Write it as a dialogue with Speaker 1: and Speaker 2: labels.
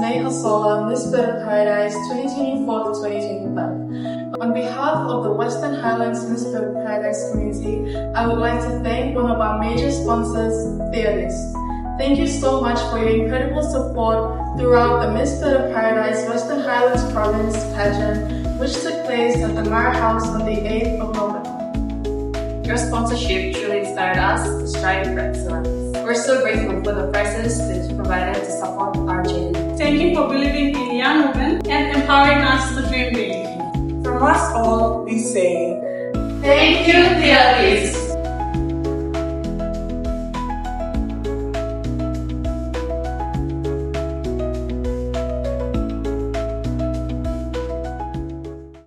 Speaker 1: May Hasola, Miss Bird of Paradise 2024-2025. On behalf of the Western Highlands Miss Bird of Paradise community, I would like to thank one of our major sponsors, Theodist. Thank you so much for your incredible support throughout the Miss Bird of Paradise Western Highlands Province pageant, which took place at the Mara House on the 8th of November.
Speaker 2: Your sponsorship truly inspired us to strive for excellence. We're so grateful for the prizes that you provided to support our journey.
Speaker 3: Thank you for believing in young women and empowering us to dream big.
Speaker 4: From us all, we say,
Speaker 2: thank you, Theodist.